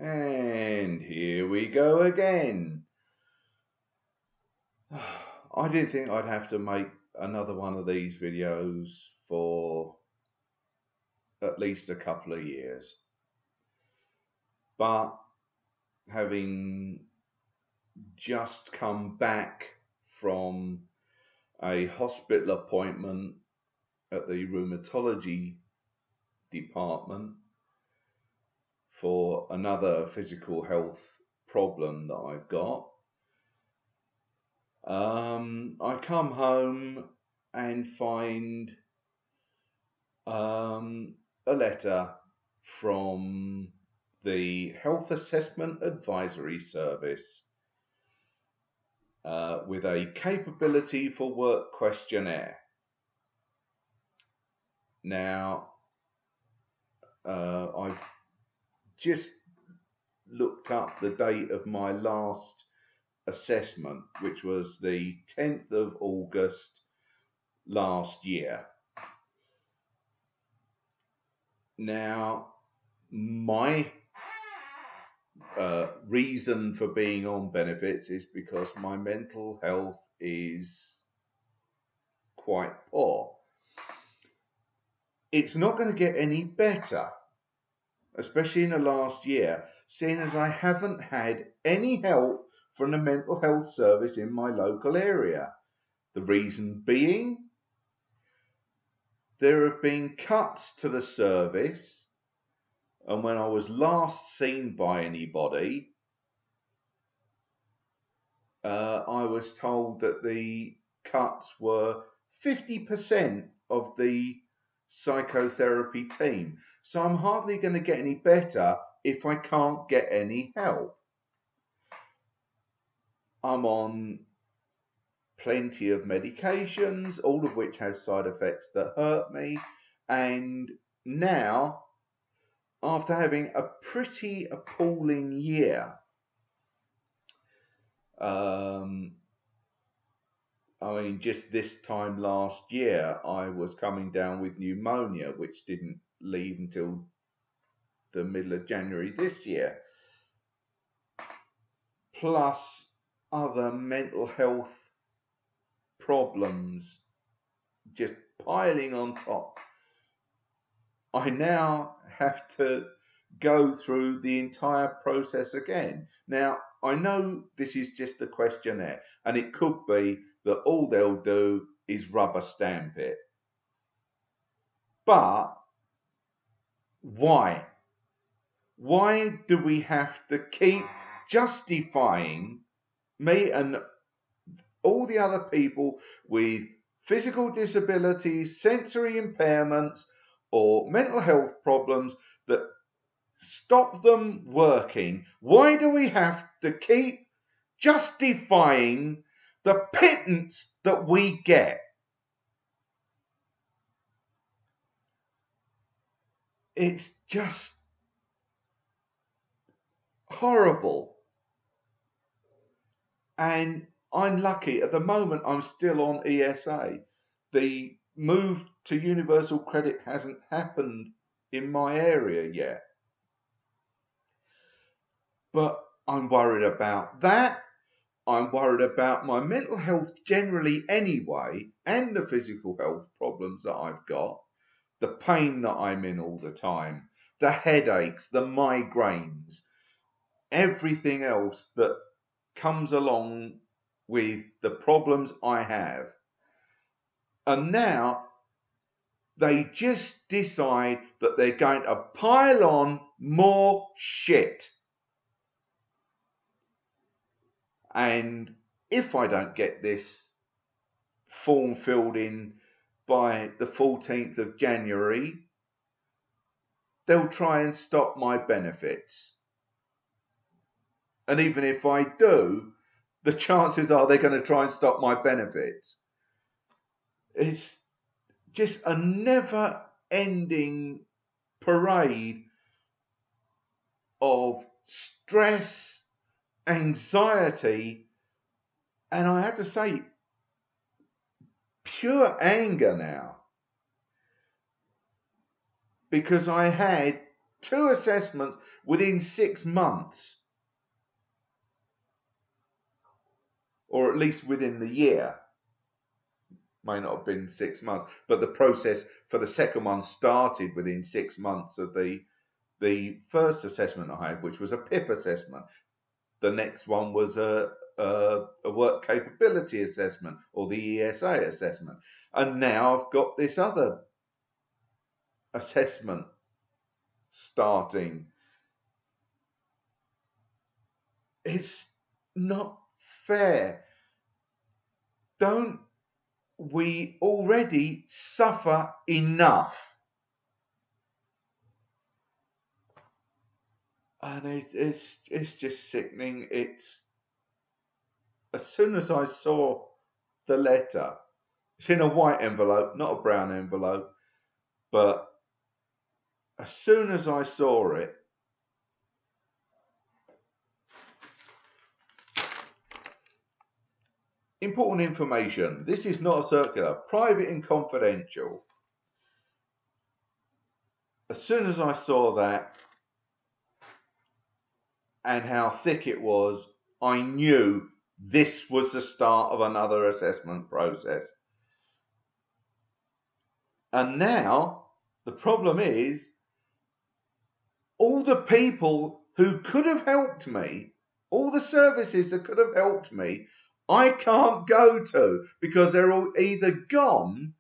And here we go again. I didn't think I'd have to make another one of these videos for at least a couple of years. But having just come back from a hospital appointment at the rheumatology department for another physical health problem that I've got, I come home and find a letter from the Health Assessment Advisory Service with a capability for work questionnaire. Now, I've just looked up the date of my last assessment, which was the 10th of August last year. Now, my reason for being on benefits is because my mental health is quite poor. It's not going to get any better, especially in the last year, seeing as I haven't had any help from the mental health service in my local area. The reason being, there have been cuts to the service, and when I was last seen by anybody, I was told that the cuts were 50% of the psychotherapy team. So I'm hardly going to get any better if I can't get any help. I'm on plenty of medications, all of which have side effects that hurt me. And now, after having a pretty appalling year, I mean, just this time last year, I was coming down with pneumonia, which didn't leave until the middle of January this year, plus other mental health problems just piling on top. I now have to go through the entire process again. Now, I know this is just a questionnaire, and it could be that all they'll do is rubber stamp it. But why? Why do we have to keep justifying, me and all the other people with physical disabilities, sensory impairments, or mental health problems that stop them working? Why do we have to keep justifying the pittance that we get? It's just horrible. And I'm lucky, at the moment I'm still on ESA. The move to universal credit hasn't happened in my area yet. But I'm worried about that. I'm worried about my mental health generally anyway, and the physical health problems that I've got, the pain that I'm in all the time, the headaches, the migraines, everything else that comes along with the problems I have. And now they just decide that they're going to pile on more shit. And if I don't get this form filled in by the 14th of January, they'll try and stop my benefits. And even if I do, the chances are they're going to try and stop my benefits. It's just a never-ending parade of stress, anxiety, and I have to say, pure anger now. Because I had 2 assessments within 6 months, or at least within the year. May not have been 6 months, but the process for the second one started within 6 months of the first assessment I had, which was a PIP assessment. The next one was a work capability assessment, or the ESA assessment. And now I've got this other assessment starting. It's not fair. Don't we already suffer enough? And it's just sickening. It's, as soon as I saw the letter, it's in a white envelope, not a brown envelope, but as soon as I saw it, important information. This is not a circular, private and confidential. As soon as I saw that and how thick it was, I knew this was the start of another assessment process. And now the problem is, all the people who could have helped me, all the services that could have helped me, I can't go to because they're all either gone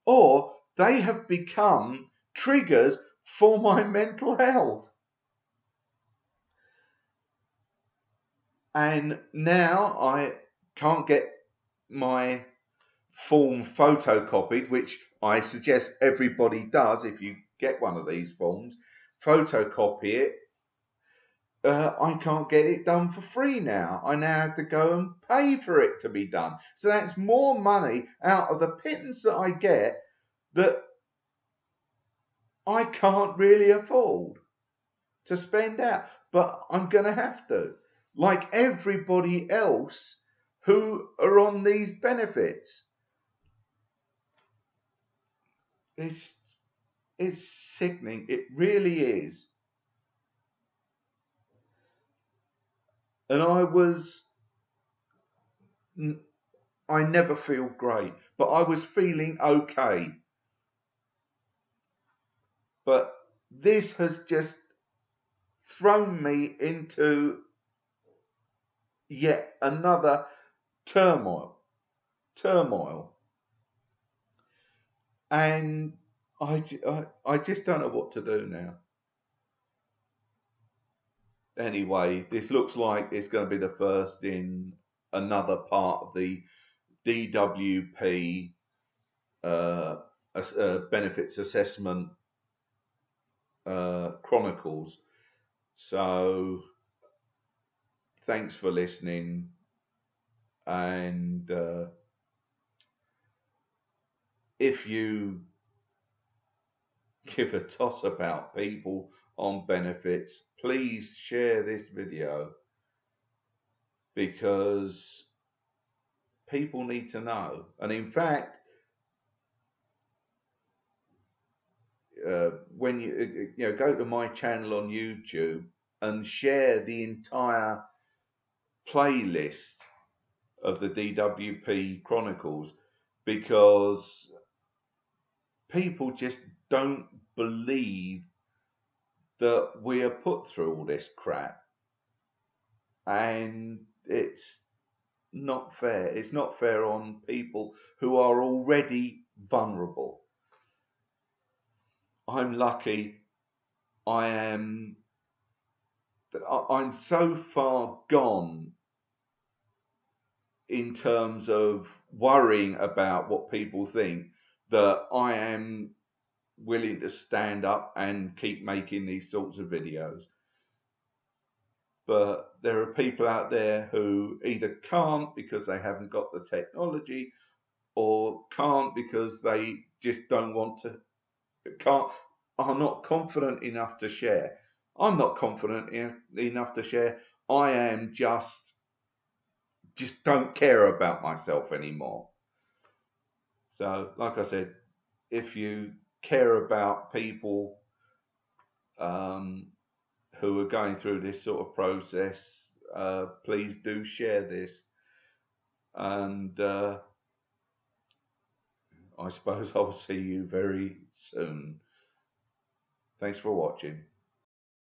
or they have become triggers for my mental health. And now I can't get my form photocopied, which I suggest everybody does if you get one of these forms. Photocopy it. I can't get it done for free now. I now have to go and pay for it to be done. So that's more money out of the pittance that I get that I can't really afford to spend out. But I'm going to have to, like everybody else who are on these benefits. It's sickening. It really is. And I never feel great, but I was feeling okay. But this has just thrown me into yet another turmoil. And I just don't know what to do now. Anyway, this looks like it's going to be the first in another part of the DWP benefits assessment chronicles. So thanks for listening, and if you give a toss about people on benefits, please share this video, because people need to know. And in fact, when you go to my channel on YouTube and share the entire playlist of the DWP Chronicles, because people just don't believe that we are put through all this crap, and it's not fair. It's not fair on people who are already vulnerable. I'm lucky. I'm so far gone in terms of worrying about what people think that I am willing to stand up and keep making these sorts of videos. But there are people out there who either can't because they haven't got the technology, or can't because they just don't want to, are not confident enough to share. I'm not confident enough to share. I am just don't care about myself anymore. So, like I said, if you care about people who are going through this sort of process, please do share this. And I suppose I'll see you very soon. Thanks for watching.